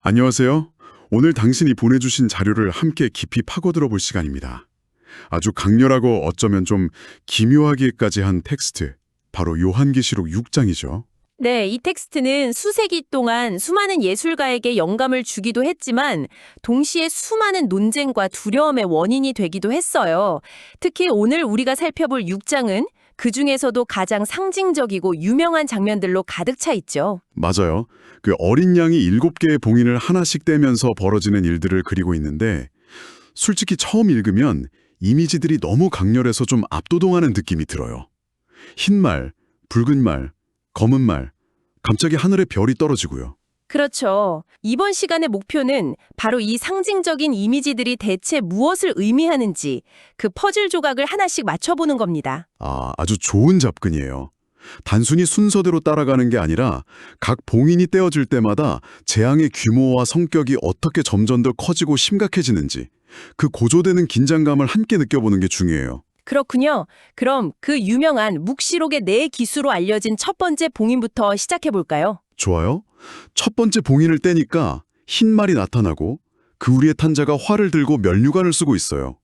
안녕하세요. 오늘 당신이 보내주신 자료를 함께 깊이 파고들어 볼 시간입니다. 아주 강렬하고 어쩌면 좀 기묘하기까지 한 텍스트, 바로 요한계시록 6장이죠. 네, 이 텍스트는 수세기 동안 수많은 예술가에게 영감을 주기도 했지만 동시에 수많은 논쟁과 두려움의 원인이 되기도 했어요. 특히 오늘 우리가 살펴볼 6장은 그중에서도 가장 상징적이고 유명한 장면들로 가득 차 있죠. 맞아요. 그 어린 양이 7개의 봉인을 하나씩 떼면서 벌어지는 일들을 그리고 있는데 솔직히 처음 읽으면 이미지들이 너무 강렬해서 좀 압도당하는 느낌이 들어요. 흰 말, 붉은 말, 검은 말, 갑자기 하늘에 별이 떨어지고요. 그렇죠. 이번 시간의 목표는 바로 이 상징적인 이미지들이 대체 무엇을 의미하는지 그 퍼즐 조각을 하나씩 맞춰보는 겁니다. 아주 좋은 접근이에요. 단순히 순서대로 따라가는 게 아니라 각 봉인이 떼어질 때마다 재앙의 규모와 성격이 어떻게 점점 더 커지고 심각해지는지 그 고조되는 긴장감을 함께 느껴보는 게 중요해요. 그렇군요. 그럼 그 유명한 묵시록의 네 기수로 알려진 첫 번째 봉인부터 시작해 볼까요? 좋아요. 첫 번째 봉인을 떼니까 흰 말이 나타나고 그 우리의 탄자가 활을 들고 면류관을 쓰고 있어요.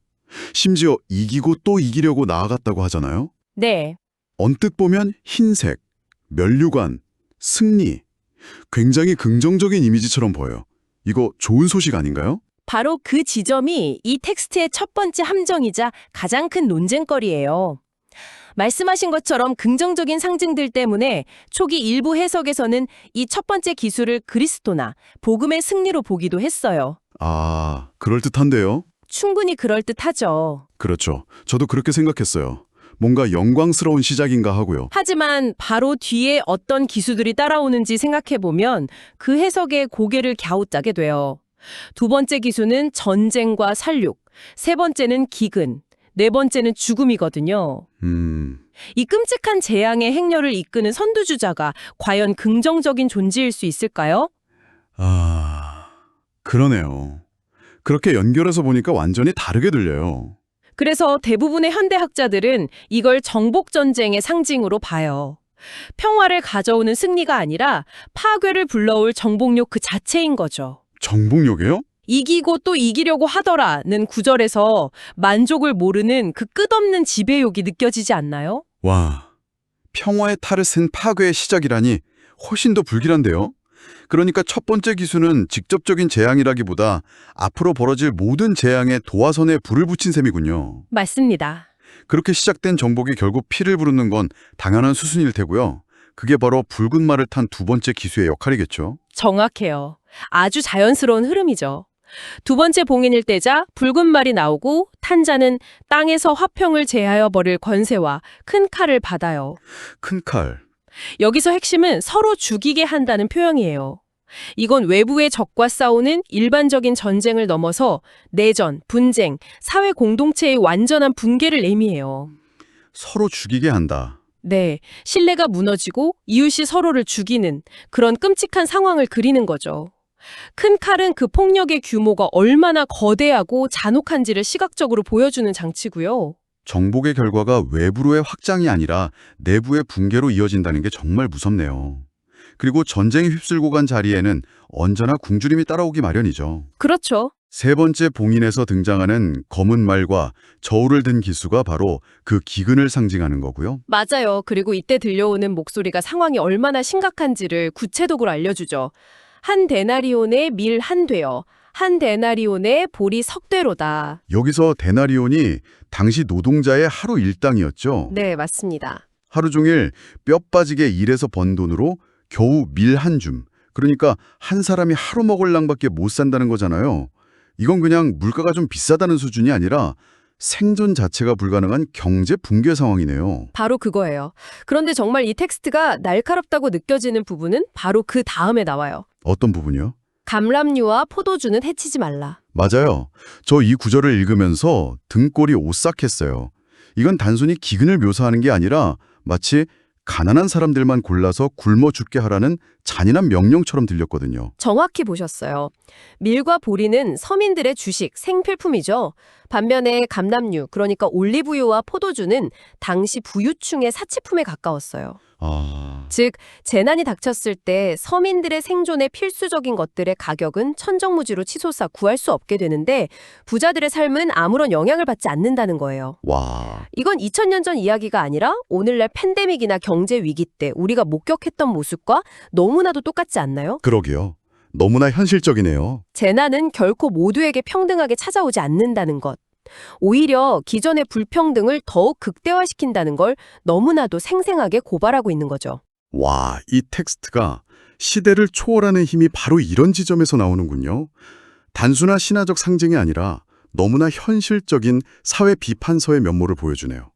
심지어 이기고 또 이기려고 나아갔다고 하잖아요. 네. 언뜻 보면 흰색, 면류관, 승리. 굉장히 긍정적인 이미지처럼 보여요. 이거 좋은 소식 아닌가요? 바로 그 지점이 이 텍스트의 첫 번째 함정이자 가장 큰 논쟁거리예요. 말씀하신 것처럼 긍정적인 상징들 때문에 초기 일부 해석에서는 이 첫 번째 기술을 그리스도나 복음의 승리로 보기도 했어요. 그럴듯한데요? 충분히 그럴듯하죠. 그렇죠. 저도 그렇게 생각했어요. 뭔가 영광스러운 시작인가 하고요. 하지만 바로 뒤에 어떤 기수들이 따라오는지 생각해보면 그 해석에 고개를 갸웃하게 돼요. 두 번째 기수는 전쟁과 살육, 세 번째는 기근, 네 번째는 죽음이거든요. 이 끔찍한 재앙의 행렬을 이끄는 선두주자가 과연 긍정적인 존재일 수 있을까요? 그러네요. 그렇게 연결해서 보니까 완전히 다르게 들려요. 그래서 대부분의 현대학자들은 이걸 정복전쟁의 상징으로 봐요. 평화를 가져오는 승리가 아니라 파괴를 불러올 정복력 그 자체인 거죠. 정복력이요? 이기고 또 이기려고 하더라는 구절에서 만족을 모르는 그 끝없는 지배욕이 느껴지지 않나요? 와, 평화의 탈을 쓴 파괴의 시작이라니 훨씬 더 불길한데요? 그러니까 첫 번째 기수는 직접적인 재앙이라기보다 앞으로 벌어질 모든 재앙에 도화선에 불을 붙인 셈이군요. 맞습니다. 그렇게 시작된 정복이 결국 피를 부르는 건 당연한 수순일 테고요. 그게 바로 붉은 말을 탄 두 번째 기수의 역할이겠죠. 정확해요. 아주 자연스러운 흐름이죠. 두 번째 봉인일 때자 붉은 말이 나오고 탄자는 땅에서 화평을 제하여 버릴 권세와 큰 칼을 받아요. 큰 칼. 여기서 핵심은 서로 죽이게 한다는 표현이에요. 이건 외부의 적과 싸우는 일반적인 전쟁을 넘어서 내전, 분쟁, 사회 공동체의 완전한 붕괴를 의미해요. 서로 죽이게 한다. 네, 신뢰가 무너지고 이웃이 서로를 죽이는 그런 끔찍한 상황을 그리는 거죠. 큰 칼은 그 폭력의 규모가 얼마나 거대하고 잔혹한지를 시각적으로 보여주는 장치고요. 정복의 결과가 외부로의 확장이 아니라 내부의 붕괴로 이어진다는 게 정말 무섭네요. 그리고 전쟁이 휩쓸고 간 자리에는 언제나 굶주림이 따라오기 마련이죠. 그렇죠. 세 번째 봉인에서 등장하는 검은 말과 저울을 든 기수가 바로 그 기근을 상징하는 거고요. 맞아요. 그리고 이때 들려오는 목소리가 상황이 얼마나 심각한지를 구체적으로 알려주죠. 한 데나리온의 밀 한 되어 한 데나리온의 보리 석대로다. 여기서 데나리온이 당시 노동자의 하루 일당이었죠. 네, 맞습니다. 하루 종일 뼈 빠지게 일해서 번 돈으로 겨우 밀 한 줌. 그러니까 한 사람이 하루 먹을 양밖에 못 산다는 거잖아요. 이건 그냥 물가가 좀 비싸다는 수준이 아니라 생존 자체가 불가능한 경제 붕괴 상황이네요. 바로 그거예요. 그런데 정말 이 텍스트가 날카롭다고 느껴지는 부분은 바로 그 다음에 나와요. 어떤 부분이요? 감람류와 포도주는 해치지 말라. 맞아요. 저 이 구절을 읽으면서 등골이 오싹했어요. 이건 단순히 기근을 묘사하는 게 아니라 마치 가난한 사람들만 골라서 굶어 죽게 하라는 잔인한 명령처럼 들렸거든요. 정확히 보셨어요. 밀과 보리는 서민들의 주식, 생필품이죠. 반면에 감람류, 그러니까 올리브유와 포도주는 당시 부유층의 사치품에 가까웠어요. 아, 즉, 재난이 닥쳤을 때 서민들의 생존에 필수적인 것들의 가격은 천정무지로 치솟아 구할 수 없게 되는데 부자들의 삶은 아무런 영향을 받지 않는다는 거예요. 와, 이건 2000년 전 이야기가 아니라 오늘날 팬데믹이나 경제 위기 때 우리가 목격했던 모습과 너무나도 똑같지 않나요? 그러게요. 너무나 현실적이네요. 재난은 결코 모두에게 평등하게 찾아오지 않는다는 것. 오히려 기존의 불평등을 더욱 극대화시킨다는 걸 너무나도 생생하게 고발하고 있는 거죠. 와, 이 텍스트가 시대를 초월하는 힘이 바로 이런 지점에서 나오는군요. 단순한 신화적 상징이 아니라 너무나 현실적인 사회 비판서의 면모를 보여주네요.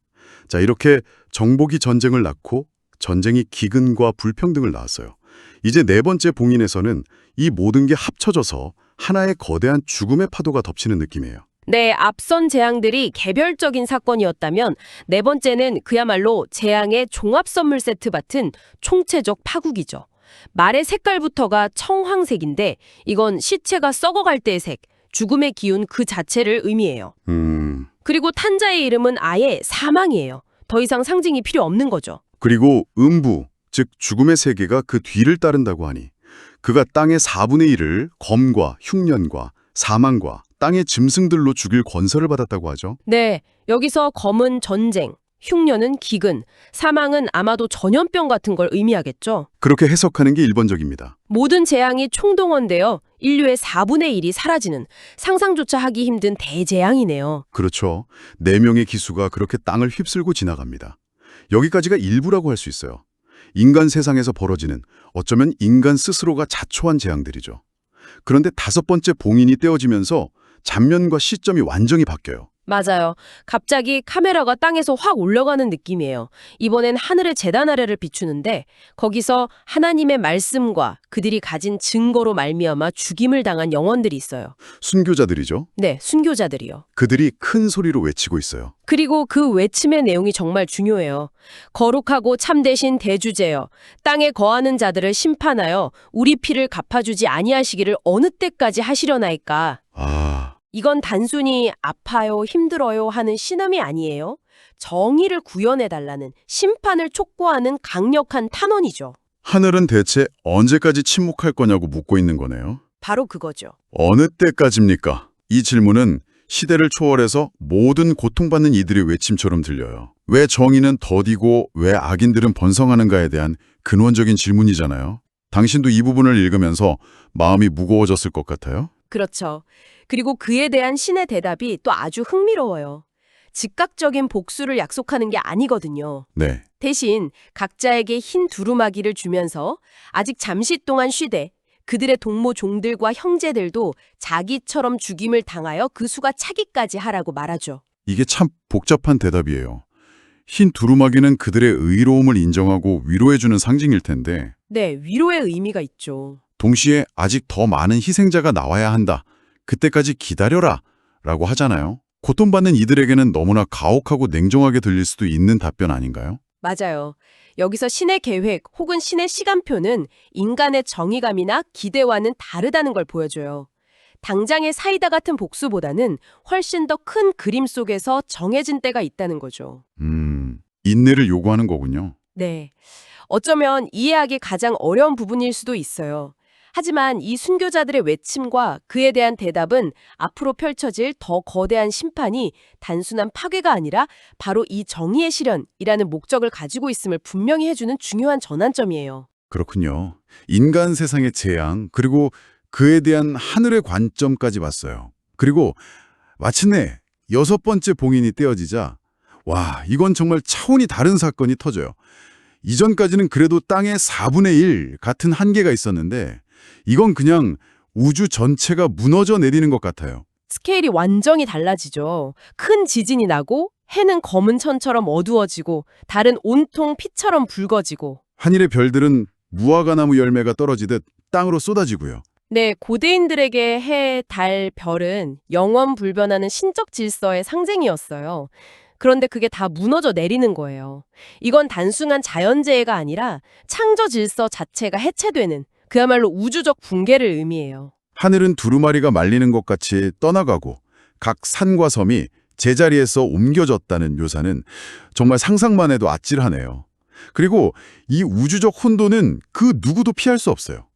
자, 이렇게 정복이 전쟁을 낳고 전쟁이 기근과 불평등을 낳았어요. 이제 네 번째 봉인에서는 이 모든 게 합쳐져서 하나의 거대한 죽음의 파도가 덮치는 느낌이에요. 네, 앞선 재앙들이 개별적인 사건이었다면 네 번째는 그야말로 재앙의 종합 선물 세트 같은 총체적 파국이죠. 말의 색깔부터가 청황색인데 이건 시체가 썩어갈 때의 색, 죽음의 기운 그 자체를 의미해요. 그리고 탄자의 이름은 아예 사망이에요. 더 이상 상징이 필요 없는 거죠. 그리고 음부, 즉 죽음의 세계가 그 뒤를 따른다고 하니 그가 땅의 4분의 1을 검과 흉년과 사망과 땅의 짐승들로 죽일 권세를 받았다고 하죠. 네, 여기서 검은 전쟁, 흉년은 기근, 사망은 아마도 전염병 같은 걸 의미하겠죠. 그렇게 해석하는 게 일반적입니다. 모든 재앙이 총동원되어 인류의 4분의 1이 사라지는 상상조차 하기 힘든 대재앙이네요. 그렇죠. 4명의 기수가 그렇게 땅을 휩쓸고 지나갑니다. 여기까지가 일부라고 할 수 있어요. 인간 세상에서 벌어지는 어쩌면 인간 스스로가 자초한 재앙들이죠. 그런데 5번째 봉인이 떼어지면서 장면과 시점이 완전히 바뀌어요. 맞아요. 갑자기 카메라가 땅에서 확 올라가는 느낌이에요. 이번엔 하늘의 제단 아래를 비추는데 거기서 하나님의 말씀과 그들이 가진 증거로 말미암아 죽임을 당한 영혼들이 있어요. 순교자들이죠. 네, 순교자들이요. 그들이 큰 소리로 외치고 있어요. 그리고 그 외침의 내용이 정말 중요해요. 거룩하고 참되신 대주제여, 땅에 거하는 자들을 심판하여 우리 피를 갚아주지 아니하시기를 어느 때까지 하시려나이까. 아, 이건 단순히 아파요, 힘들어요 하는 신음이 아니에요. 정의를 구현해달라는 심판을 촉구하는 강력한 탄원이죠. 하늘은 대체 언제까지 침묵할 거냐고 묻고 있는 거네요. 바로 그거죠. 어느 때까지입니까? 이 질문은 시대를 초월해서 모든 고통받는 이들의 외침처럼 들려요. 왜 정의는 더디고 왜 악인들은 번성하는가에 대한 근원적인 질문이잖아요. 당신도 이 부분을 읽으면서 마음이 무거워졌을 것 같아요? 그렇죠. 그리고 그에 대한 신의 대답이 또 아주 흥미로워요. 즉각적인 복수를 약속하는 게 아니거든요. 네. 대신 각자에게 흰 두루마기를 주면서 아직 잠시 동안 쉬되 그들의 동무 종들과 형제들도 자기처럼 죽임을 당하여 그 수가 차기까지 하라고 말하죠. 이게 참 복잡한 대답이에요. 흰 두루마기는 그들의 의로움을 인정하고 위로해주는 상징일 텐데 네, 위로의 의미가 있죠. 동시에 아직 더 많은 희생자가 나와야 한다. 그때까지 기다려라 라고 하잖아요. 고통받는 이들에게는 너무나 가혹하고 냉정하게 들릴 수도 있는 답변 아닌가요? 맞아요. 여기서 신의 계획 혹은 신의 시간표는 인간의 정의감이나 기대와는 다르다는 걸 보여줘요. 당장의 사이다 같은 복수보다는 훨씬 더 큰 그림 속에서 정해진 때가 있다는 거죠. 인내를 요구하는 거군요. 네. 어쩌면 이해하기 가장 어려운 부분일 수도 있어요. 하지만 이 순교자들의 외침과 그에 대한 대답은 앞으로 펼쳐질 더 거대한 심판이 단순한 파괴가 아니라 바로 이 정의의 실현이라는 목적을 가지고 있음을 분명히 해주는 중요한 전환점이에요. 그렇군요. 인간 세상의 재앙, 그리고 그에 대한 하늘의 관점까지 봤어요. 그리고 마침내 6번째 봉인이 떼어지자 와, 이건 정말 차원이 다른 사건이 터져요. 이전까지는 그래도 땅의 4분의 1 같은 한계가 있었는데 이건 그냥 우주 전체가 무너져 내리는 것 같아요. 스케일이 완전히 달라지죠. 큰 지진이 나고 해는 검은 천처럼 어두워지고 달은 온통 피처럼 붉어지고. 하늘의 별들은 무화과나무 열매가 떨어지듯 땅으로 쏟아지고요. 네, 고대인들에게 해, 달, 별은 영원 불변하는 신적 질서의 상징이었어요. 그런데 그게 다 무너져 내리는 거예요. 이건 단순한 자연재해가 아니라 창조 질서 자체가 해체되는 그야말로 우주적 붕괴를 의미해요. 하늘은 두루마리가 말리는 것 같이 떠나가고 각 산과 섬이 제자리에서 옮겨졌다는 묘사는 정말 상상만 해도 아찔하네요. 그리고 이 우주적 혼돈은 그 누구도 피할 수 없어요.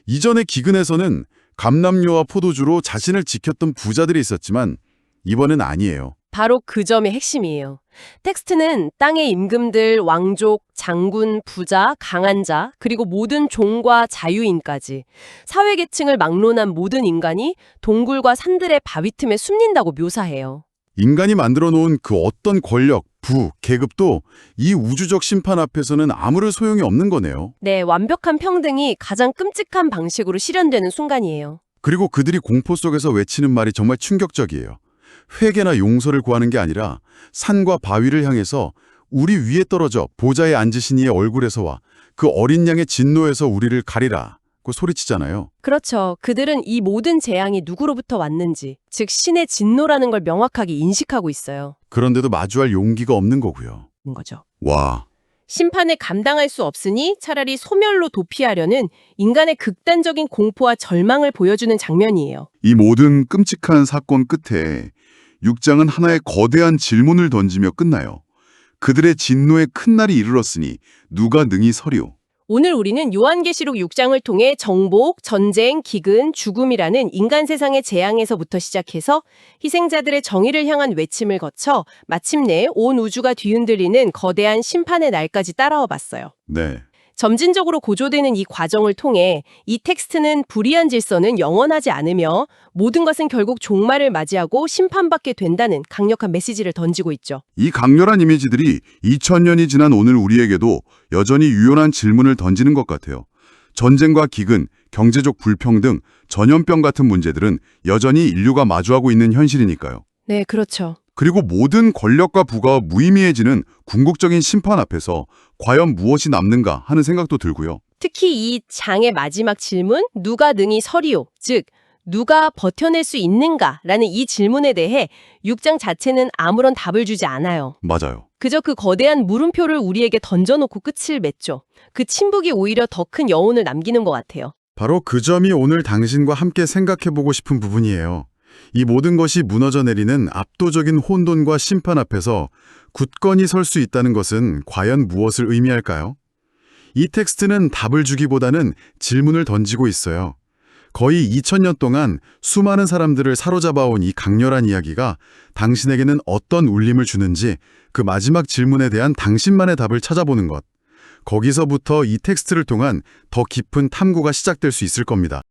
이전의 기근에서는 감람료와 포도주로 자신을 지켰던 부자들이 있었지만 이번엔 아니에요. 바로 그 점이 핵심이에요. 텍스트는 땅의 임금들, 왕족, 장군, 부자, 강한 자, 그리고 모든 종과 자유인까지 사회계층을 막론한 모든 인간이 동굴과 산들의 바위 틈에 숨는다고 묘사해요. 인간이 만들어 놓은 그 어떤 권력, 부, 계급도 이 우주적 심판 앞에서는 아무런 소용이 없는 거네요. 네, 완벽한 평등이 가장 끔찍한 방식으로 실현되는 순간이에요. 그리고 그들이 공포 속에서 외치는 말이 정말 충격적이에요. 회개나 용서를 구하는 게 아니라 산과 바위를 향해서 우리 위에 떨어져 보좌에 앉으신 이의 얼굴에서와 그 어린 양의 진노에서 우리를 가리라 고 소리치잖아요. 그렇죠. 그들은 이 모든 재앙이 누구로부터 왔는지, 즉 신의 진노라는 걸 명확하게 인식하고 있어요. 그런데도 마주할 용기가 없는 거고요. 거죠. 와, 심판을 감당할 수 없으니 차라리 소멸로 도피하려는 인간의 극단적인 공포와 절망을 보여주는 장면이에요. 이 모든 끔찍한 사건 끝에 6장은 하나의 거대한 질문을 던지며 끝나요. 그들의 진노의 큰 날이 이르렀으니 누가 능히 서리오? 오늘 우리는 요한계시록 6장을 통해 정복, 전쟁, 기근, 죽음이라는 인간 세상의 재앙에서부터 시작해서 희생자들의 정의를 향한 외침을 거쳐 마침내 온 우주가 뒤흔들리는 거대한 심판의 날까지 따라와 봤어요. 네. 점진적으로 고조되는 이 과정을 통해 이 텍스트는 불의한 질서는 영원하지 않으며 모든 것은 결국 종말을 맞이하고 심판받게 된다는 강력한 메시지를 던지고 있죠. 이 강렬한 이미지들이 2000년이 지난 오늘 우리에게도 여전히 유연한 질문을 던지는 것 같아요. 전쟁과 기근, 경제적 불평등, 전염병 같은 문제들은 여전히 인류가 마주하고 있는 현실이니까요. 네, 그렇죠. 그리고 모든 권력과 부가 무의미해지는 궁극적인 심판 앞에서 과연 무엇이 남는가 하는 생각도 들고요. 특히 이 장의 마지막 질문, 누가 능히 서리오, 즉 누가 버텨낼 수 있는가라는 이 질문에 대해 6장 자체는 아무런 답을 주지 않아요. 맞아요. 그저 그 거대한 물음표를 우리에게 던져놓고 끝을 맺죠. 그 침묵이 오히려 더 큰 여운을 남기는 것 같아요. 바로 그 점이 오늘 당신과 함께 생각해보고 싶은 부분이에요. 이 모든 것이 무너져 내리는 압도적인 혼돈과 심판 앞에서 굳건히 설 수 있다는 것은 과연 무엇을 의미할까요? 이 텍스트는 답을 주기보다는 질문을 던지고 있어요. 거의 2000년 동안 수많은 사람들을 사로잡아온 이 강렬한 이야기가 당신에게는 어떤 울림을 주는지 그 마지막 질문에 대한 당신만의 답을 찾아보는 것. 거기서부터 이 텍스트를 통한 더 깊은 탐구가 시작될 수 있을 겁니다.